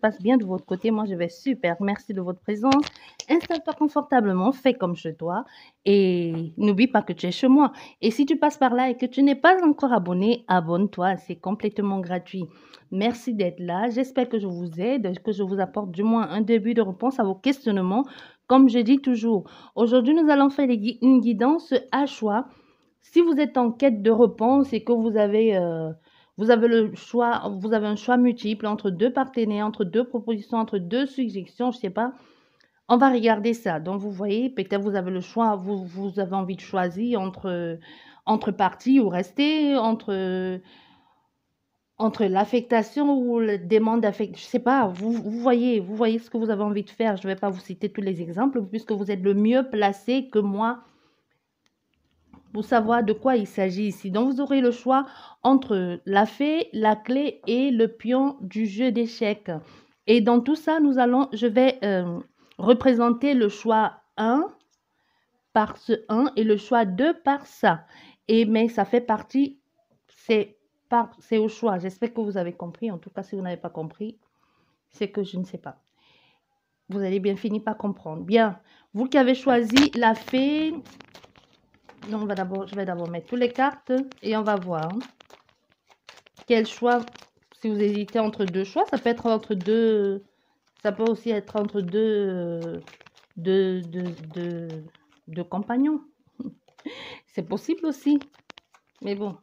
Passe bien de votre côté, moi je vais super, merci de votre présence. Installe-toi confortablement, fais comme chez toi et n'oublie pas que tu es chez moi. Et si tu passes par là et que tu n'es pas encore abonné, abonne-toi, c'est complètement gratuit. Merci d'être là, j'espère que je vous aide, que je vous apporte du moins un début de réponse à vos questionnements. Comme je dis toujours, aujourd'hui nous allons faire une guidance à choix. Si vous êtes en quête de réponse et que vous avez le choix, vous avez un choix multiple entre deux partenaires, entre deux propositions, entre deux suggestions, je sais pas. On va regarder ça. Donc, vous voyez, peut-être vous avez le choix, vous avez envie de choisir entre parties ou rester, entre l'affectation ou le demande d'affectation. Je sais pas, vous voyez ce que vous avez envie de faire. Je ne vais pas vous citer tous les exemples puisque vous êtes le mieux placé que moi pour savoir de quoi il s'agit ici. Donc, vous aurez le choix entre la fée, la clé et le pion du jeu d'échecs. Et dans tout ça, je vais représenter le choix 1 par ce 1 et le choix 2 par ça. Mais ça fait partie, c'est au choix. J'espère que vous avez compris. En tout cas, si vous n'avez pas compris, c'est que je ne sais pas. Vous allez bien finir par comprendre. Bien, vous qui avez choisi la fée, donc je vais d'abord mettre toutes les cartes et on va voir quel choix. Si vous hésitez entre deux choix, ça peut être entre deux, ça peut aussi être entre deux compagnons. C'est possible aussi, mais bon,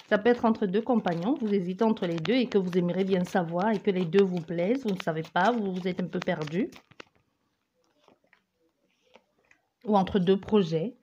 ça peut être entre deux compagnons. Vous hésitez entre les deux et que vous aimeriez bien savoir et que les deux vous plaisent. Vous ne savez pas, vous êtes un peu perdu. Ou entre deux projets.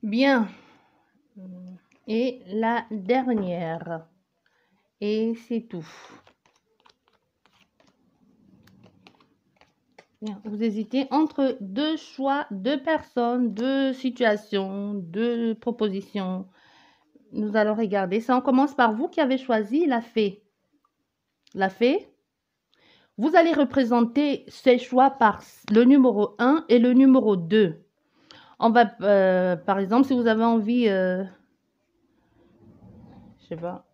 Bien. Et la dernière. Et c'est tout. Bien. Vous hésitez entre deux choix, deux personnes, deux situations, deux propositions. Nous allons regarder ça. On commence par vous qui avez choisi la fée. La fée, vous allez représenter ces choix par le numéro 1 et le numéro 2. On va, par exemple, si vous avez envie, je sais pas.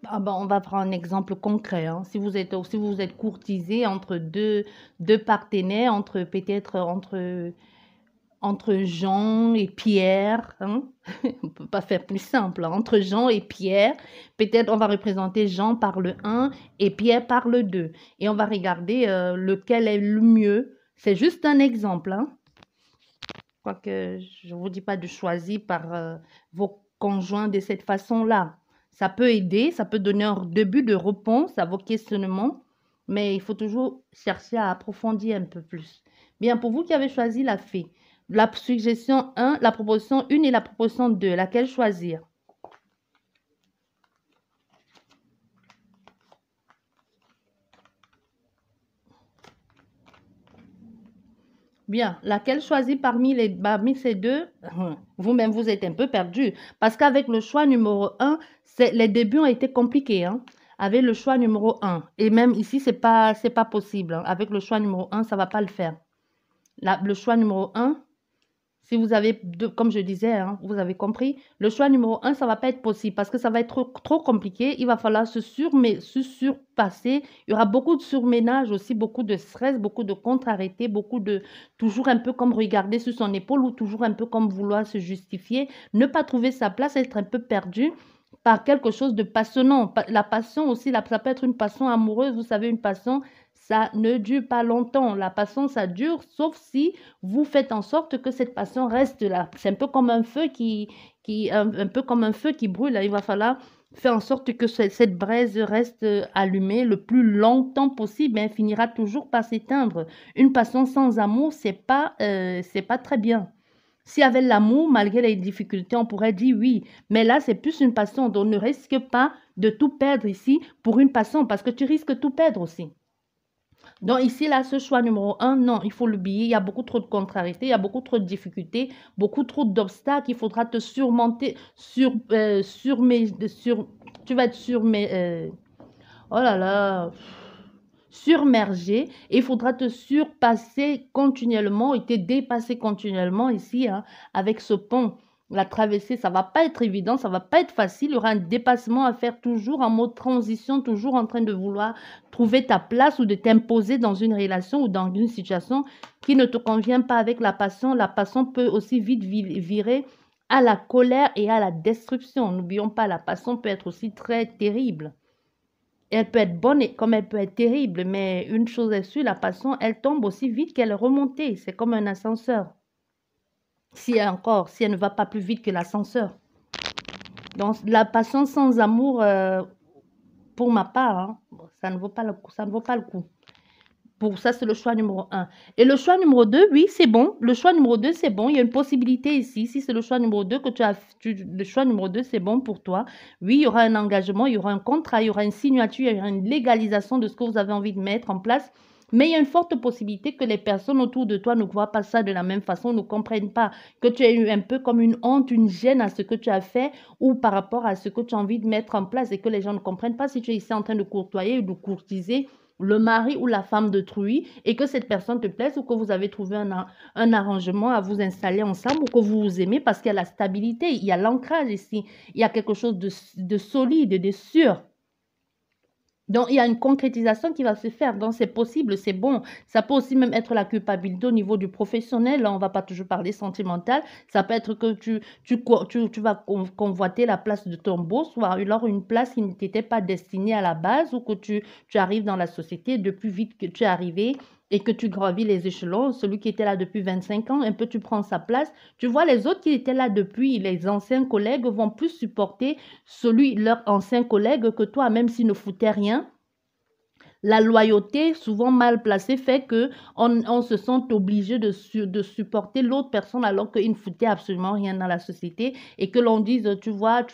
Ah ben, on va prendre un exemple concret. Hein. Si vous êtes courtisé entre deux partenaires, peut-être entre Jean et Pierre, hein? On ne peut pas faire plus simple, hein? Entre Jean et Pierre, peut-être on va représenter Jean par le 1 et Pierre par le 2. Et on va regarder lequel est le mieux. C'est juste un exemple. Hein? Quoique je ne vous dis pas de choisir par vos conjoints de cette façon-là. Ça peut aider, ça peut donner un début de réponse à vos questionnements, mais il faut toujours chercher à approfondir un peu plus. Bien, pour vous qui avez choisi la fée, la suggestion 1, la proposition 1 et la proposition 2, laquelle choisir? Bien, laquelle choisit parmi ces deux? Vous-même, vous êtes un peu perdu. Parce qu'avec le choix numéro un, les débuts ont été compliqués, hein. Avec le choix numéro un. Et même ici, c'est pas possible, hein. Avec le choix numéro un, ça va pas le faire. Le choix numéro un, si vous avez, comme je disais, hein, vous avez compris, le choix numéro un, ça ne va pas être possible parce que ça va être trop compliqué. Il va falloir se surpasser. Il y aura beaucoup de surménage aussi, beaucoup de stress, beaucoup de contre-arrêtés, beaucoup de toujours un peu comme regarder sur son épaule ou toujours un peu comme vouloir se justifier, ne pas trouver sa place, être un peu perdu par quelque chose de passionnant. La passion aussi, ça peut être une passion amoureuse. Vous savez, une passion, ça ne dure pas longtemps. La passion, ça dure, sauf si vous faites en sorte que cette passion reste là. C'est un peu comme un feu un peu comme un feu qui brûle. Il va falloir faire en sorte que cette braise reste allumée le plus longtemps possible, mais elle finira toujours par s'éteindre. Une passion sans amour, c'est pas très bien. S'il y avait l'amour, malgré les difficultés, on pourrait dire oui. Mais là, c'est plus une passion. Donc, ne risque pas de tout perdre ici pour une passion parce que tu risques de tout perdre aussi. Donc ici, là, ce choix numéro un, non, il faut l'oublier. Il y a beaucoup trop de contrariétés, il y a beaucoup trop de difficultés, beaucoup trop d'obstacles. Il faudra te surmonter, tu vas être oh là là, surmergé. Et il faudra te surpasser continuellement et te dépasser continuellement ici, hein, avec ce pont. La traversée, ça va pas être évident, ça va pas être facile. Il y aura un dépassement à faire toujours en mode transition, toujours en train de vouloir trouver ta place ou de t'imposer dans une relation ou dans une situation qui ne te convient pas avec la passion. La passion peut aussi vite virer à la colère et à la destruction. N'oublions pas, la passion peut être aussi très terrible. Elle peut être bonne comme elle peut être terrible, mais une chose est sûre, la passion, elle tombe aussi vite qu'elle est remontée. C'est comme un ascenseur. Si elle ne va pas plus vite que l'ascenseur. Donc, la passion sans amour, pour ma part, hein, ça ne vaut pas le coup. Ça ne vaut pas le coup. Pour ça, c'est le choix numéro un. Et le choix numéro 2, oui, c'est bon. Le choix numéro 2, c'est bon. Il y a une possibilité ici. Si c'est le choix numéro 2 que le choix numéro 2, c'est bon pour toi. Oui, il y aura un engagement, il y aura un contrat, il y aura une signature, il y aura une légalisation de ce que vous avez envie de mettre en place. Mais il y a une forte possibilité que les personnes autour de toi ne voient pas ça de la même façon, ne comprennent pas, que tu as eu un peu comme une honte, une gêne à ce que tu as fait ou par rapport à ce que tu as envie de mettre en place et que les gens ne comprennent pas si tu es ici en train de courtoyer ou de courtiser le mari ou la femme d'autrui et que cette personne te plaise ou que vous avez trouvé un arrangement à vous installer ensemble ou que vous vous aimez parce qu'il y a la stabilité, il y a l'ancrage ici, il y a quelque chose de solide, de sûr. Donc, il y a une concrétisation qui va se faire. Donc, c'est possible, c'est bon. Ça peut aussi même être la culpabilité au niveau du professionnel. Là, on ne va pas toujours parler sentimental. Ça peut être que tu vas convoiter la place de ton boss ou alors une place qui ne t'était pas destinée à la base ou que tu arrives dans la société depuis vite que tu es arrivé et que tu gravis les échelons. Celui qui était là depuis 25 ans, un peu tu prends sa place. Tu vois, les autres qui étaient là depuis, les anciens collègues vont plus supporter leur ancien collègue que toi, même s'il ne foutait rien. La loyauté, souvent mal placée, fait que on se sent obligé de supporter l'autre personne alors qu'il ne foutait absolument rien dans la société et que l'on dise, tu vois,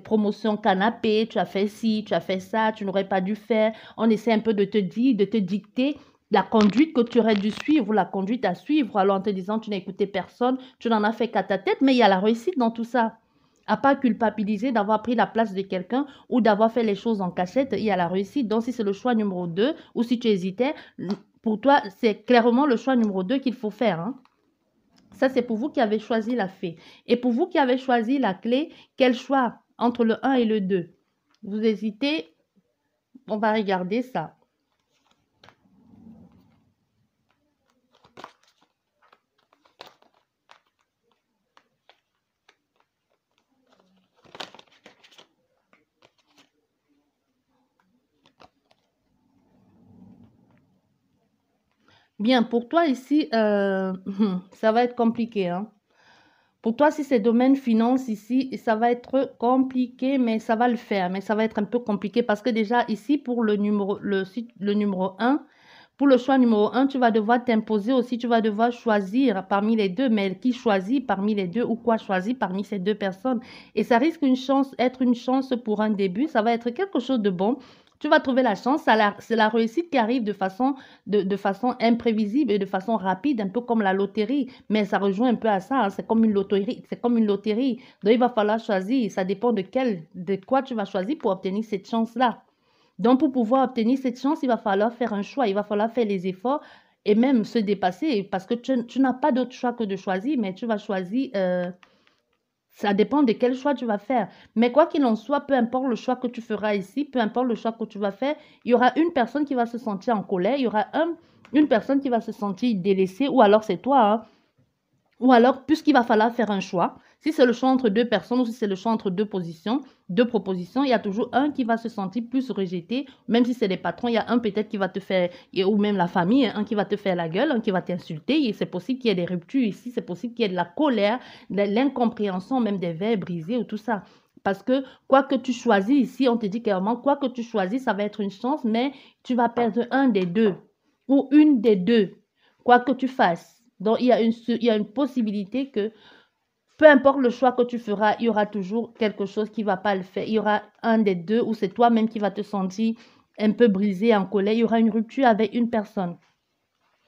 promotion canapé, tu as fait ci, tu as fait ça, tu n'aurais pas dû faire. On essaie un peu de te dire, de te dicter la conduite que tu aurais dû suivre, la conduite à suivre, alors en te disant, tu n'as écouté personne, tu n'en as fait qu'à ta tête, mais il y a la réussite dans tout ça. À pas culpabiliser d'avoir pris la place de quelqu'un ou d'avoir fait les choses en cachette, il y a la réussite. Donc, si c'est le choix numéro 2 ou si tu hésitais, pour toi, c'est clairement le choix numéro 2 qu'il faut faire, hein. Ça, c'est pour vous qui avez choisi la fée. Et pour vous qui avez choisi la clé, quel choix entre le 1 et le 2? Vous hésitez? On va regarder ça. Bien, pour toi ici, ça va être compliqué, hein. Pour toi, si c'est domaine finance ici, ça va être compliqué, mais ça va le faire. Mais ça va être un peu compliqué parce que déjà ici, pour le numéro 1, pour le choix numéro 1, tu vas devoir t'imposer aussi, tu vas devoir choisir parmi les deux. Mais qui choisit parmi les deux ou quoi choisir parmi ces deux personnes? Et ça risque d'être une chance pour un début. Ça va être quelque chose de bon. Tu vas trouver la chance, c'est la réussite qui arrive de façon imprévisible et de façon rapide, un peu comme la loterie. Mais ça rejoint un peu à ça, hein, c'est comme une loterie, c'est comme une loterie. Donc il va falloir choisir, ça dépend de quoi tu vas choisir pour obtenir cette chance-là. Donc pour pouvoir obtenir cette chance, il va falloir faire un choix, il va falloir faire les efforts et même se dépasser parce que tu n'as pas d'autre choix que de choisir, mais tu vas choisir. Ça dépend de quel choix tu vas faire. Mais quoi qu'il en soit, peu importe le choix que tu feras ici, peu importe le choix que tu vas faire, il y aura une personne qui va se sentir en colère, il y aura une personne qui va se sentir délaissée, ou alors c'est toi, hein. Ou alors, puisqu'il va falloir faire un choix, si c'est le choix entre deux personnes ou si c'est le choix entre deux positions, deux propositions, il y a toujours un qui va se sentir plus rejeté, même si c'est les patrons, il y a un peut-être qui va te faire, ou même la famille, un qui va te faire la gueule, un qui va t'insulter, et c'est possible qu'il y ait des ruptures ici, c'est possible qu'il y ait de la colère, de l'incompréhension, même des verres brisés ou tout ça. Parce que quoi que tu choisis ici, on te dit clairement, quoi que tu choisis, ça va être une chance, mais tu vas perdre un des deux ou une des deux, quoi que tu fasses. Donc, il y a une possibilité que peu importe le choix que tu feras, il y aura toujours quelque chose qui ne va pas le faire. Il y aura un des deux ou c'est toi-même qui va te sentir un peu brisé, en colère. Il y aura une rupture avec une personne.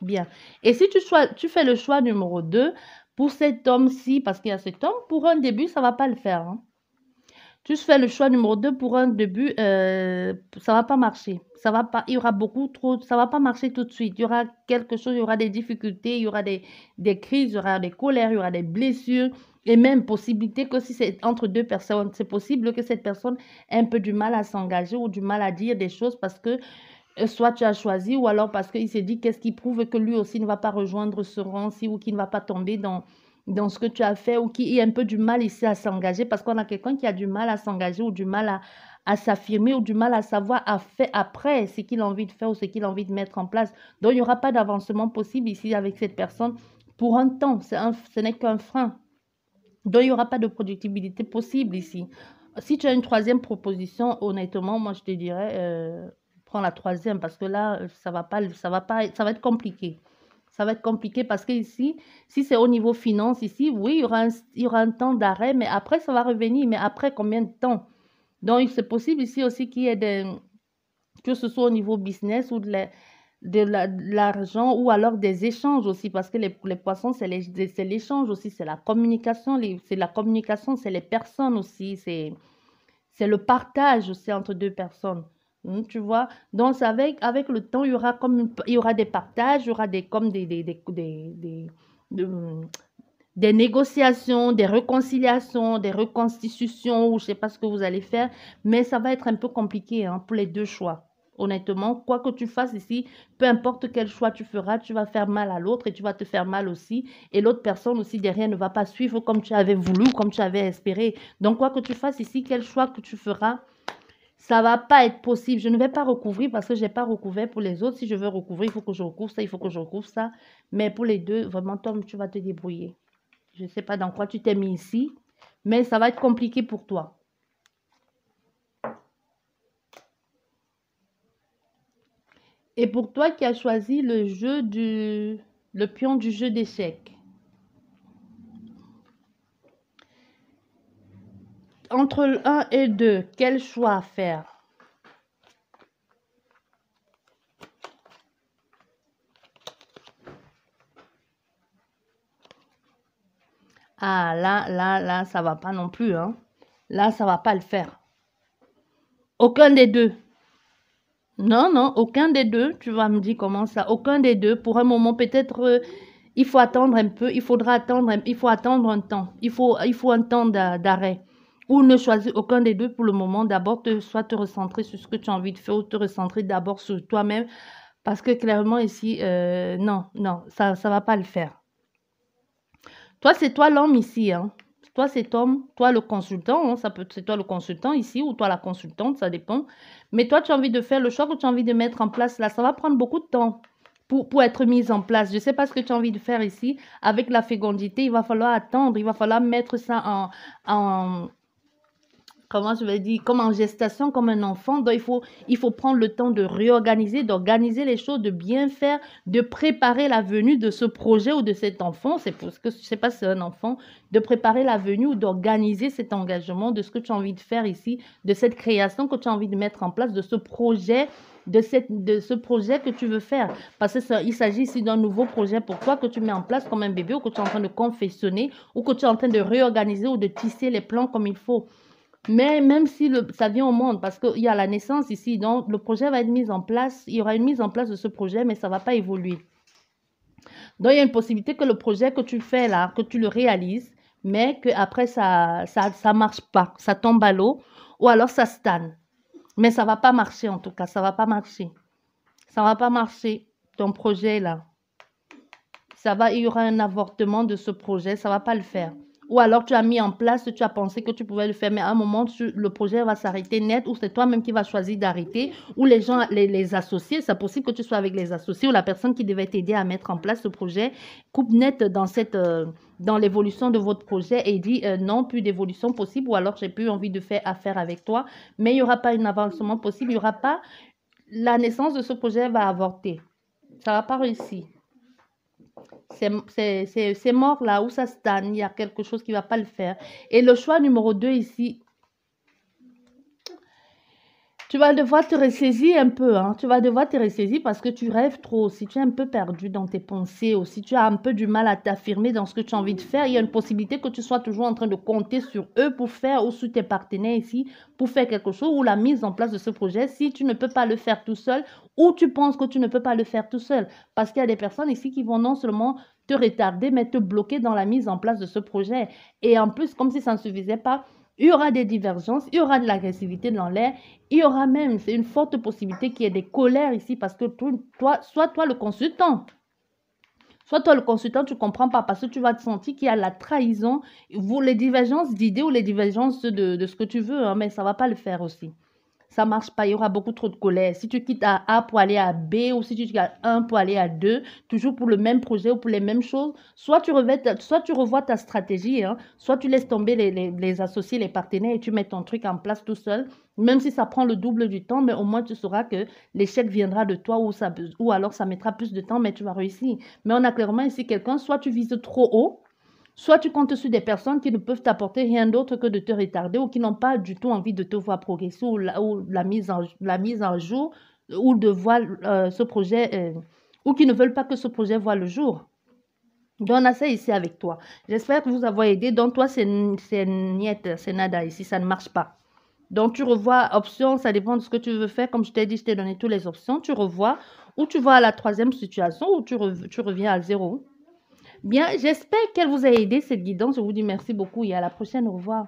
Bien. Et si tu fais le choix numéro 2 pour cet homme-ci, parce qu'il y a cet homme, pour un début, ça ne va pas le faire, hein. Tu fais le choix numéro 2 pour un début, ça va pas marcher. Ça va pas, il y aura beaucoup trop, ça va pas marcher tout de suite. Il y aura quelque chose, il y aura des difficultés, il y aura des crises, il y aura des colères, il y aura des blessures. Et même possibilité que si c'est entre deux personnes, c'est possible que cette personne ait un peu du mal à s'engager ou du mal à dire des choses parce que soit tu as choisi ou alors parce qu'il s'est dit qu'est-ce qui prouve que lui aussi ne va pas rejoindre ce rang-ci ou qu'il ne va pas tomber dans ce que tu as fait ou qui a un peu du mal ici à s'engager parce qu'on a quelqu'un qui a du mal à s'engager ou du mal à s'affirmer ou du mal à savoir à faire après ce qu'il a envie de faire ou ce qu'il a envie de mettre en place. Donc, il n'y aura pas d'avancement possible ici avec cette personne pour un temps. Ce n'est qu'un frein. Donc, il n'y aura pas de productivité possible ici. Si tu as une troisième proposition, honnêtement, moi, je te dirais, prends la troisième parce que là, ça va être compliqué. Ça va être compliqué parce que ici, si c'est au niveau finance, ici, oui, il y aura un temps d'arrêt, mais après, ça va revenir. Mais après, combien de temps? Donc, c'est possible ici aussi qu'il y ait que ce soit au niveau business ou de l'argent ou alors des échanges aussi, parce que les poissons, c'est l'échange aussi, c'est la communication, c'est les personnes aussi, c'est le partage aussi entre deux personnes. Tu vois? Donc, avec le temps, il y aura des partages, il y aura comme de- des négociations, des réconciliations, des reconstitutions, ou je ne sais pas ce que vous allez faire, mais ça va être un peu compliqué hein, pour les deux choix. Honnêtement, quoi que tu fasses ici, peu importe quel choix tu feras, tu vas faire mal à l'autre et tu vas te faire mal aussi. Et l'autre personne aussi derrière ne va pas suivre comme tu avais voulu ou comme tu avais espéré. Donc, quoi que tu fasses ici, quel choix que tu feras, ça ne va pas être possible. Je ne vais pas recouvrir parce que je n'ai pas recouvert pour les autres. Si je veux recouvrir, il faut que je recouvre ça, il faut que je recouvre ça. Mais pour les deux, vraiment, Tom, tu vas te débrouiller. Je ne sais pas dans quoi tu t'es mis ici, mais ça va être compliqué pour toi. Et pour toi qui as choisi le pion du jeu d'échecs, entre le 1 et 2, quel choix faire? Ah, là, ça va pas non plus, hein. Là, ça va pas le faire. Aucun des deux. Non, non, aucun des deux. Tu vas me dire comment ça. Aucun des deux. Pour un moment, peut-être, il faut attendre un peu. Il faut attendre un temps. Il faut un temps d'arrêt. Ou ne choisir aucun des deux pour le moment. D'abord, soit te recentrer sur ce que tu as envie de faire ou te recentrer d'abord sur toi-même. Parce que clairement, ici, non, non, ça ne va pas le faire. Toi, c'est toi l'homme ici, hein. Toi, cet homme, toi le consultant, hein, c'est toi le consultant ici ou toi la consultante, ça dépend. Mais toi, tu as envie de faire le choix que tu as envie de mettre en place là. Ça va prendre beaucoup de temps pour être mis en place. Je ne sais pas ce que tu as envie de faire ici. Avec la fécondité, il va falloir attendre, il va falloir mettre ça comment je vais dire, comme en gestation, comme un enfant. Donc, il faut prendre le temps de réorganiser, d'organiser les choses, de bien faire, de préparer la venue de ce projet ou de cet enfant. C'est parce que je ne sais pas si c'est un enfant, de préparer la venue ou d'organiser cet engagement, de ce que tu as envie de faire ici, de cette création que tu as envie de mettre en place, de ce projet. De ce projet que tu veux faire. Parce qu'il s'agit ici d'un nouveau projet pour toi que tu mets en place comme un bébé ou que tu es en train de confectionner ou que tu es en train de réorganiser ou de tisser les plans comme il faut. Mais même si ça vient au monde, parce qu'il y a la naissance ici, donc le projet va être mis en place, il y aura une mise en place de ce projet, mais ça ne va pas évoluer. Donc, il y a une possibilité que le projet que tu fais là, que tu le réalises, mais qu'après, ça marche pas, ça tombe à l'eau, ou alors ça stagne. Mais ça ne va pas marcher en tout cas, ça ne va pas marcher. Ça ne va pas marcher, ton projet là. Il y aura un avortement de ce projet, ça ne va pas le faire. Ou alors tu as mis en place, tu as pensé que tu pouvais le faire, mais à un moment, le projet va s'arrêter net, ou c'est toi-même qui vas choisir d'arrêter, ou les gens, les associés, c'est possible que tu sois avec les associés, ou la personne qui devait t'aider à mettre en place ce projet, coupe net dans l'évolution de votre projet et dit non, plus d'évolution possible, ou alors j'ai plus envie de faire affaire avec toi, mais il n'y aura pas un avancement possible, il n'y aura pas, la naissance de ce projet va avorter. Ça ne va pas réussir. C'est mort là où ça stagne, il y a quelque chose qui ne va pas le faire. Et le choix numéro 2 ici, tu vas devoir te ressaisir un peu, hein. Tu vas devoir te ressaisir parce que tu rêves trop. Si tu es un peu perdu dans tes pensées ou si tu as un peu du mal à t'affirmer dans ce que tu as envie de faire, il y a une possibilité que tu sois toujours en train de compter sur eux pour faire ou sur tes partenaires ici pour faire quelque chose ou la mise en place de ce projet si tu ne peux pas le faire tout seul ou tu penses que tu ne peux pas le faire tout seul. Parce qu'il y a des personnes ici qui vont non seulement te retarder, mais te bloquer dans la mise en place de ce projet. Et en plus, comme si ça ne suffisait pas, il y aura des divergences, il y aura de l'agressivité dans l'air, il y aura même, c'est une forte possibilité qu'il y ait des colères ici parce que soit toi le consultant, tu ne comprends pas parce que tu vas te sentir qu'il y a la trahison, les divergences d'idées ou les divergences de ce que tu veux, hein, mais ça ne va pas le faire aussi. Ça ne marche pas, il y aura beaucoup trop de colère. Si tu quittes à A pour aller à B ou si tu quittes à 1 pour aller à 2, toujours pour le même projet ou pour les mêmes choses, soit tu revois ta stratégie, hein, soit tu laisses tomber les associés, les partenaires et tu mets ton truc en place tout seul, même si ça prend le double du temps, mais au moins tu sauras que l'échec viendra de toi ou alors ça mettra plus de temps, mais tu vas réussir. Mais on a clairement ici quelqu'un, soit tu vises trop haut, soit tu comptes sur des personnes qui ne peuvent t'apporter rien d'autre que de te retarder ou qui n'ont pas du tout envie de te voir progresser ou la mise en jour ou de voir ce projet ou qui ne veulent pas que ce projet voit le jour. Donc, on a ça ici avec toi. J'espère que vous avez aidé. Donc, toi, c'est niet, c'est nada ici, ça ne marche pas. Donc, tu revois options, ça dépend de ce que tu veux faire. Comme je t'ai dit, je t'ai donné toutes les options. Tu revois ou tu vas à la troisième situation ou tu reviens à zéro. Bien, j'espère qu'elle vous a aidé cette guidance. Je vous dis merci beaucoup et à la prochaine. Au revoir.